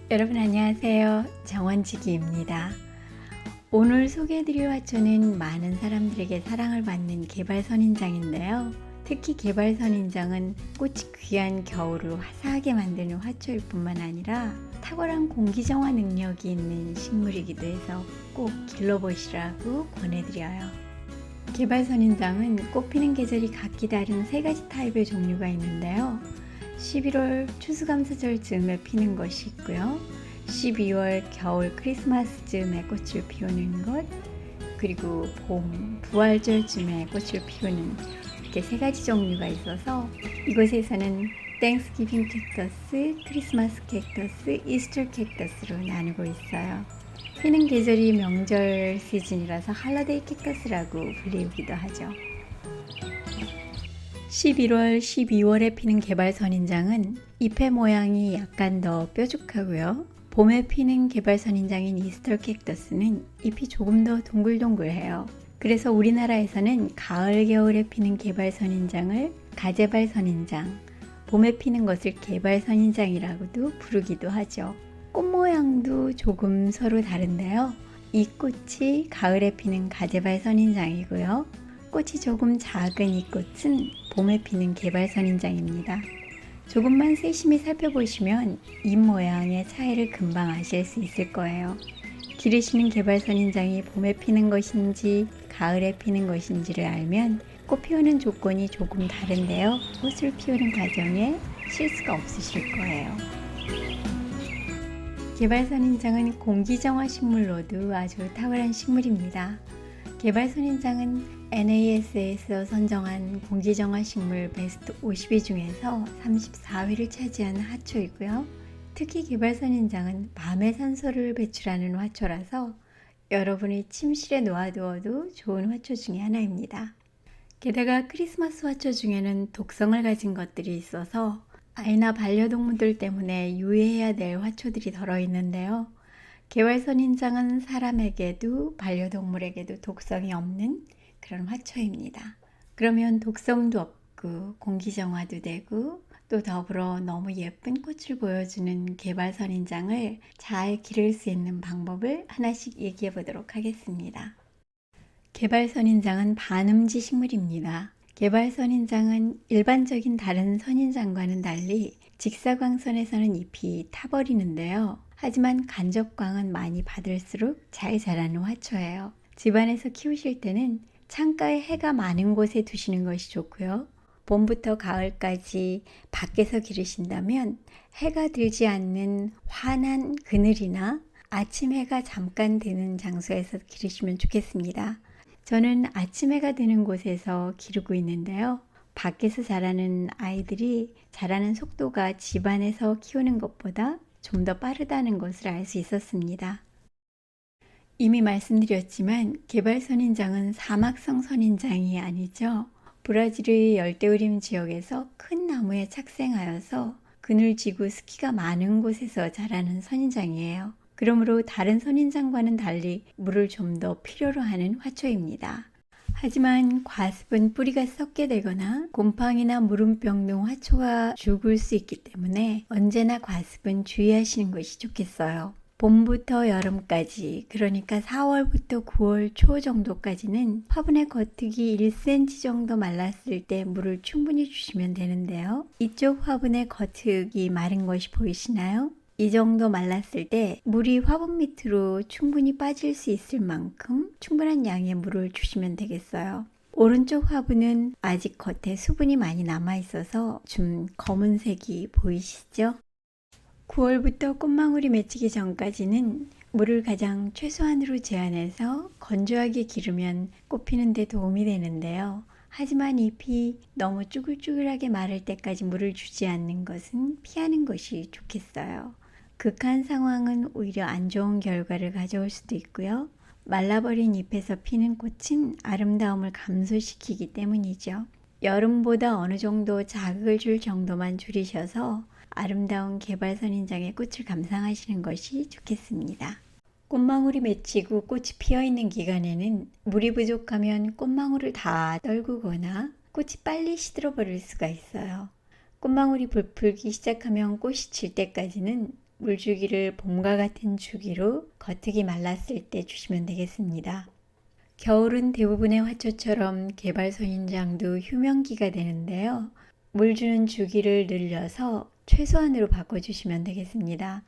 여러분 안녕하세요. 정원지기입니다. 오늘 소개해드릴 화초는 많은 사람들에게 사랑을 받는 개발선인장인데요. 특히 개발선인장은 꽃이 귀한 겨울을 화사하게 만드는 화초일 뿐만 아니라 탁월한 공기정화 능력이 있는 식물이기도 해서 꼭 길러보시라고 권해드려요. 개발선인장은 꽃피는 계절이 각기 다른 세 가지 타입의 종류가 있는데요. 11월 추수감사절 즈음에 피는 것이 있고요. 12월 겨울 크리스마스 즈음에 꽃을 피우는 것, 그리고 봄 부활절 즈음에 꽃을 피우는 이렇게 세 가지 종류가 있어서 이곳에서는 땡스기빙 캡터스, 크리스마스 캡터스, 이스터 캡터스로 나누고 있어요. 피는 계절이 명절 시즌이라서 할러데이 캡터스라고 불리우기도 하죠. 11월, 12월에 피는 개발선인장은 잎의 모양이 약간 더 뾰족하고요. 봄에 피는 개발선인장인 이스터 캡터스는 잎이 조금 더 동글동글해요. 그래서 우리나라에서는 가을, 겨울에 피는 개발선인장을 가재발선인장, 봄에 피는 것을 개발선인장이라고도 부르기도 하죠. 꽃 모양도 조금 서로 다른데요. 이 꽃이 가을에 피는 가재발선인장이고요. 꽃이 조금 작은 이 꽃은 봄에 피는 개발선인장입니다. 조금만 세심히 살펴보시면 잎 모양의 차이를 금방 아실 수 있을 거예요. 기르시는 개발선인장이 봄에 피는 것인지 가을에 피는 것인지를 알면 꽃 피우는 조건이 조금 다른데요. 꽃을 피우는 과정에 실수가 없으실 거예요. 개발선인장은 공기정화 식물로도 아주 탁월한 식물입니다. 개발선인장은 NAS에서 선정한 공기정화 식물 베스트 50위 중에서 34위를 차지한 화초이고요. 특히 개발선인장은 밤에 산소를 배출하는 화초라서 여러분이 침실에 놓아두어도 좋은 화초 중에 하나입니다. 게다가 크리스마스 화초 중에는 독성을 가진 것들이 있어서 아이나 반려동물들 때문에 유의해야 될 화초들이 들어있는데요. 개발선인장은 사람에게도 반려동물에게도 독성이 없는 그런 화초입니다. 그러면 독성도 없고 공기정화도 되고 또 더불어 너무 예쁜 꽃을 보여주는 개발선인장을 잘 기를 수 있는 방법을 하나씩 얘기해 보도록 하겠습니다. 개발선인장은 반음지 식물입니다. 개발선인장은 일반적인 다른 선인장과는 달리 직사광선에서는 잎이 타버리는데요. 하지만 간접광은 많이 받을수록 잘 자라는 화초예요. 집안에서 키우실 때는 창가에 해가 많은 곳에 두시는 것이 좋고요. 봄부터 가을까지 밖에서 기르신다면 해가 들지 않는 환한 그늘이나 아침 해가 잠깐 드는 장소에서 기르시면 좋겠습니다. 저는 아침 해가 드는 곳에서 기르고 있는데요. 밖에서 자라는 아이들이 자라는 속도가 집안에서 키우는 것보다 좀 더 빠르다는 것을 알 수 있었습니다. 이미 말씀드렸지만 개발선인장은 사막성 선인장이 아니죠. 브라질의 열대우림 지역에서 큰 나무에 착생하여서 그늘지고 습기가 많은 곳에서 자라는 선인장이에요. 그러므로 다른 선인장과는 달리 물을 좀 더 필요로 하는 화초입니다. 하지만 과습은 뿌리가 썩게 되거나 곰팡이나 무름병 등 화초가 죽을 수 있기 때문에 언제나 과습은 주의하시는 것이 좋겠어요. 봄부터 여름까지, 그러니까 4월부터 9월 초 정도까지는 화분의 겉흙이 1cm 정도 말랐을 때 물을 충분히 주시면 되는데요. 이쪽 화분의 겉흙이 마른 것이 보이시나요? 이 정도 말랐을 때 물이 화분 밑으로 충분히 빠질 수 있을 만큼 충분한 양의 물을 주시면 되겠어요. 오른쪽 화분은 아직 겉에 수분이 많이 남아 있어서 좀 검은색이 보이시죠? 9월부터 꽃망울이 맺히기 전까지는 물을 가장 최소한으로 제한해서 건조하게 기르면 꽃 피는 데 도움이 되는데요. 하지만 잎이 너무 쭈글쭈글하게 마를 때까지 물을 주지 않는 것은 피하는 것이 좋겠어요. 극한 상황은 오히려 안 좋은 결과를 가져올 수도 있고요. 말라버린 잎에서 피는 꽃은 아름다움을 감소시키기 때문이죠. 여름보다 어느 정도 자극을 줄 정도만 줄이셔서 아름다운 개발선인장의 꽃을 감상하시는 것이 좋겠습니다. 꽃망울이 맺히고 꽃이 피어있는 기간에는 물이 부족하면 꽃망울을 다 떨구거나 꽃이 빨리 시들어 버릴 수가 있어요. 꽃망울이 부풀기 시작하면 꽃이 질 때까지는 물주기를 봄과 같은 주기로 겉흙이 말랐을 때 주시면 되겠습니다. 겨울은 대부분의 화초처럼 개발선인장도 휴명기가 되는데요. 물 주는 주기를 늘려서 최소한으로 바꿔주시면 되겠습니다.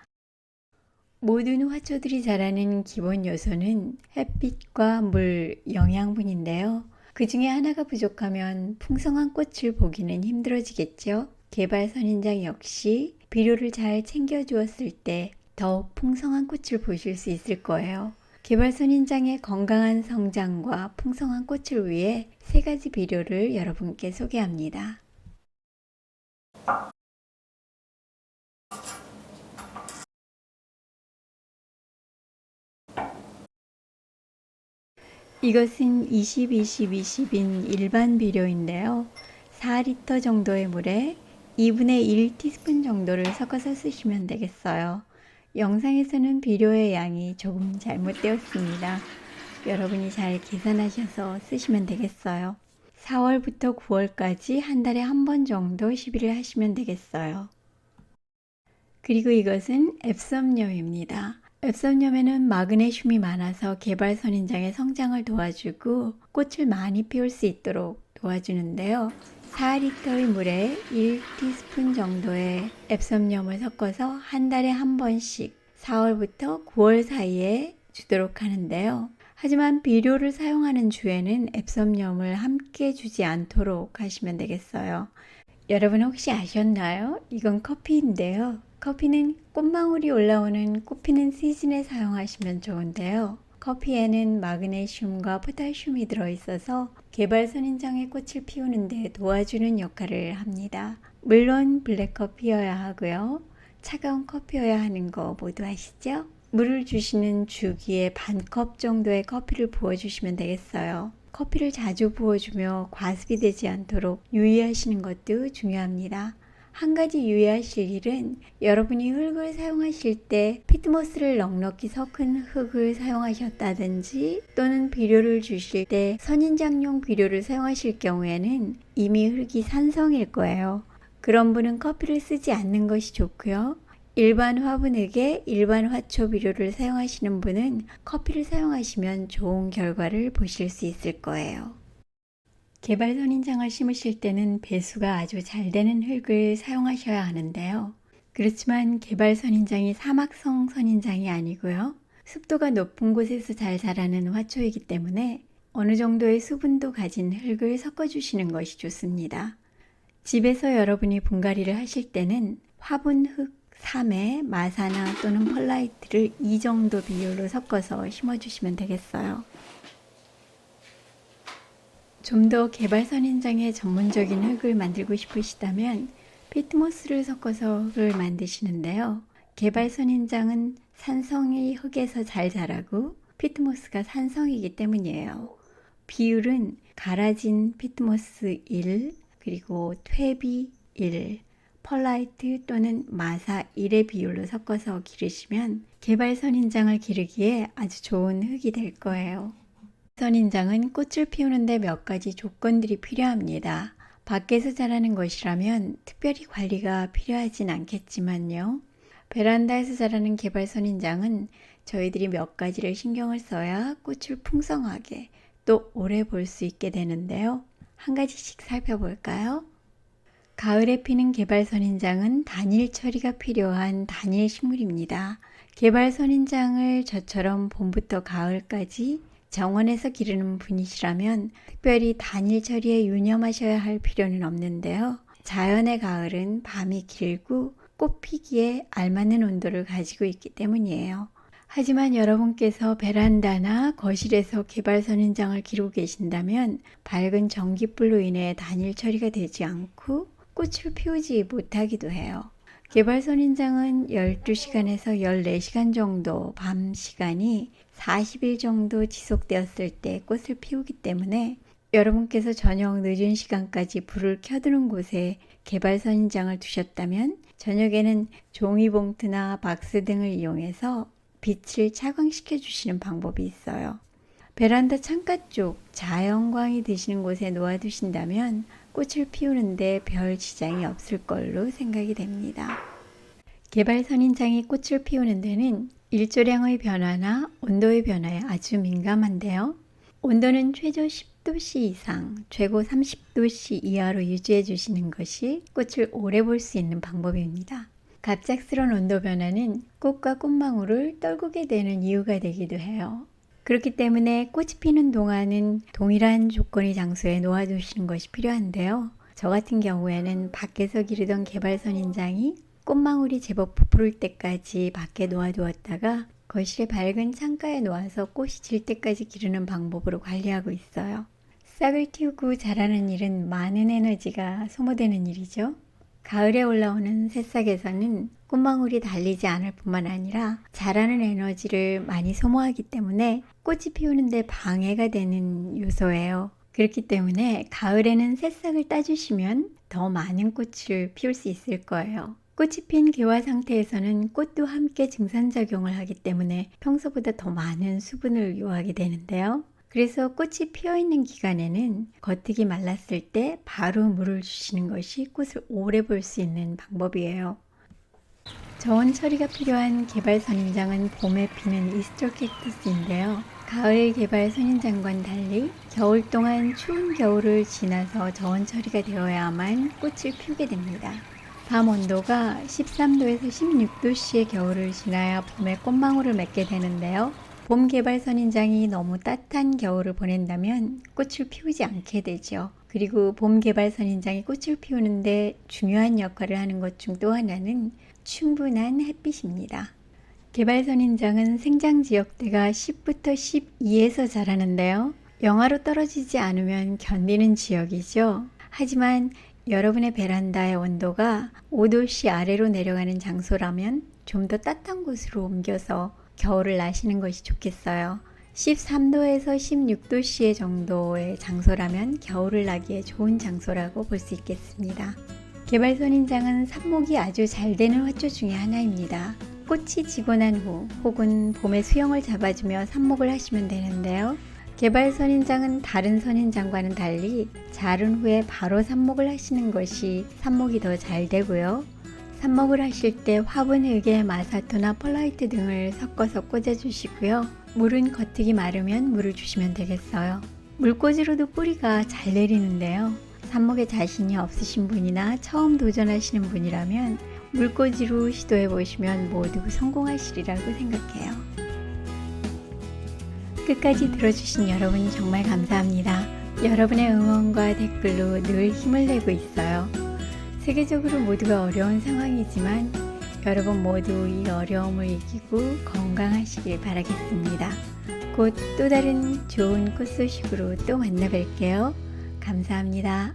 모든 화초들이 자라는 기본 요소는 햇빛과 물, 영양분인데요. 그 중에 하나가 부족하면 풍성한 꽃을 보기는 힘들어지겠죠. 개발선인장 역시 비료를 잘 챙겨주었을 때 더욱 풍성한 꽃을 보실 수 있을 거예요. 개발선인장의 건강한 성장과 풍성한 꽃을 위해 3가지 비료를 여러분께 소개합니다. 이것은 20-20-20인 일반 비료인데요. 4리터 정도의 물에 2분의 1티스푼 정도를 섞어서 쓰시면 되겠어요. 영상에서는 비료의 양이 조금 잘못되었습니다. 여러분이 잘 계산하셔서 쓰시면 되겠어요. 4월부터 9월까지 한 달에 한 번 정도 시비를 하시면 되겠어요. 그리고 이것은 앱섬염입니다. 앱섬염에는 마그네슘이 많아서 개발선인장의 성장을 도와주고 꽃을 많이 피울 수 있도록 도와주는데요. 4리터의 물에 1티스푼 정도의 앱섬염을 섞어서 한 달에 한 번씩 4월부터 9월 사이에 주도록 하는데요. 하지만 비료를 사용하는 주에는 앱섬염을 함께 주지 않도록 하시면 되겠어요. 여러분 혹시 아셨나요? 이건 커피인데요. 커피는 꽃망울이 올라오는 꽃피는 시즌에 사용하시면 좋은데요. 커피에는 마그네슘과 포타슘이 들어있어서 개발선인장의 꽃을 피우는 데 도와주는 역할을 합니다. 물론 블랙커피여야 하고요. 차가운 커피여야 하는 거 모두 아시죠? 물을 주시는 주기에 반컵 정도의 커피를 부어주시면 되겠어요. 커피를 자주 부어주며 과습이 되지 않도록 유의하시는 것도 중요합니다. 한 가지 유의하실 일은 여러분이 흙을 사용하실 때 피트모스를 넉넉히 섞은 흙을 사용하셨다든지 또는 비료를 주실 때 선인장용 비료를 사용하실 경우에는 이미 흙이 산성일 거예요. 그런 분은 커피를 쓰지 않는 것이 좋고요. 일반 화분흙에 일반 화초 비료를 사용하시는 분은 커피를 사용하시면 좋은 결과를 보실 수 있을 거예요. 개발선인장을 심으실 때는 배수가 아주 잘 되는 흙을 사용하셔야 하는데요. 그렇지만 개발선인장이 사막성 선인장이 아니고요. 습도가 높은 곳에서 잘 자라는 화초이기 때문에 어느 정도의 수분도 가진 흙을 섞어주시는 것이 좋습니다. 집에서 여러분이 분갈이를 하실 때는 화분흙 3에 마사나 또는 펄라이트를 이 정도 비율로 섞어서 심어주시면 되겠어요. 좀 더 개발선인장의 전문적인 흙을 만들고 싶으시다면 피트모스를 섞어서 흙을 만드시는데요. 개발선인장은 산성이 흙에서 잘 자라고 피트모스가 산성이기 때문이에요. 비율은 갈아진 피트모스 1, 그리고 퇴비 1, 펄라이트 또는 마사 1의 비율로 섞어서 기르시면 개발선인장을 기르기에 아주 좋은 흙이 될 거예요. 선인장은 꽃을 피우는데 몇 가지 조건들이 필요합니다. 밖에서 자라는 것이라면 특별히 관리가 필요하진 않겠지만요. 베란다에서 자라는 개발선인장은 저희들이 몇 가지를 신경을 써야 꽃을 풍성하게 또 오래 볼 수 있게 되는데요. 한 가지씩 살펴볼까요? 가을에 피는 개발선인장은 단일 처리가 필요한 단일 식물입니다. 개발선인장을 저처럼 봄부터 가을까지 정원에서 기르는 분이시라면 특별히 단일 처리에 유념하셔야 할 필요는 없는데요. 자연의 가을은 밤이 길고 꽃 피기에 알맞는 온도를 가지고 있기 때문이에요. 하지만 여러분께서 베란다나 거실에서 개발선인장을 기르고 계신다면 밝은 전기불로 인해 단일 처리가 되지 않고 꽃을 피우지 못하기도 해요. 개발선인장은 12시간에서 14시간 정도 밤 시간이 40일 정도 지속되었을 때 꽃을 피우기 때문에 여러분께서 저녁 늦은 시간까지 불을 켜두는 곳에 개발 선인장을 두셨다면 저녁에는 종이봉투나 박스 등을 이용해서 빛을 차광시켜 주시는 방법이 있어요. 베란다 창가 쪽 자연광이 드시는 곳에 놓아두신다면 꽃을 피우는데 별 지장이 없을 걸로 생각이 됩니다. 개발 선인장이 꽃을 피우는 데는 일조량의 변화나 온도의 변화에 아주 민감한데요. 온도는 최저 10도씨 이상, 최고 30도씨 이하로 유지해 주시는 것이 꽃을 오래 볼 수 있는 방법입니다. 갑작스러운 온도 변화는 꽃과 꽃망울을 떨구게 되는 이유가 되기도 해요. 그렇기 때문에 꽃이 피는 동안은 동일한 조건의 장소에 놓아두시는 것이 필요한데요. 저 같은 경우에는 밖에서 기르던 개발 선인장이 꽃망울이 제법 부풀을 때까지 밖에 놓아두었다가 거실의 밝은 창가에 놓아서 꽃이 질 때까지 기르는 방법으로 관리하고 있어요. 싹을 틔우고 자라는 일은 많은 에너지가 소모되는 일이죠. 가을에 올라오는 새싹에서는 꽃망울이 달리지 않을 뿐만 아니라 자라는 에너지를 많이 소모하기 때문에 꽃이 피우는데 방해가 되는 요소예요. 그렇기 때문에 가을에는 새싹을 따주시면 더 많은 꽃을 피울 수 있을 거예요. 꽃이 핀 개화 상태에서는 꽃도 함께 증산작용을 하기 때문에 평소보다 더 많은 수분을 요하게 되는데요. 그래서 꽃이 피어있는 기간에는 겉흙이 말랐을 때 바로 물을 주시는 것이 꽃을 오래 볼 수 있는 방법이에요. 저온 처리가 필요한 개발 선인장은 봄에 피는 이스트로캡투스인데요. 가을 개발 선인장과는 달리 겨울 동안 추운 겨울을 지나서 저온 처리가 되어야만 꽃을 피우게 됩니다. 밤 온도가 13도에서 16도씨의 겨울을 지나야 봄에 꽃망울을 맺게 되는데요. 봄 개발 선인장이 너무 따뜻한 겨울을 보낸다면 꽃을 피우지 않게 되죠. 그리고 봄 개발 선인장이 꽃을 피우는데 중요한 역할을 하는 것 중 또 하나는 충분한 햇빛입니다. 개발 선인장은 생장 지역대가 10부터 12에서 자라는데요. 영하로 떨어지지 않으면 견디는 지역이죠. 하지만 여러분의 베란다의 온도가 5도씨 아래로 내려가는 장소라면 좀 더 따뜻한 곳으로 옮겨서 겨울을 나시는 것이 좋겠어요. 13도에서 16도씨 정도의 장소라면 겨울을 나기에 좋은 장소라고 볼 수 있겠습니다. 개발 선인장은 삽목이 아주 잘 되는 화초 중에 하나입니다. 꽃이 지고 난 후 혹은 봄에 수영을 잡아주며 삽목을 하시면 되는데요. 개발 선인장은 다른 선인장과는 달리 자른 후에 바로 삽목을 하시는 것이 삽목이 더 잘 되고요. 삽목을 하실 때 화분흙에 마사토나 펄라이트 등을 섞어서 꽂아주시고요. 물은 겉흙이 마르면 물을 주시면 되겠어요. 물꽂이로도 뿌리가 잘 내리는데요. 삽목에 자신이 없으신 분이나 처음 도전하시는 분이라면 물꽂이로 시도해 보시면 모두 성공하시리라고 생각해요. 끝까지 들어주신 여러분 정말 감사합니다. 여러분의 응원과 댓글로 늘 힘을 내고 있어요. 세계적으로 모두가 어려운 상황이지만 여러분 모두 이 어려움을 이기고 건강하시길 바라겠습니다. 곧 또 다른 좋은 꽃 소식으로 또 만나 뵐게요. 감사합니다.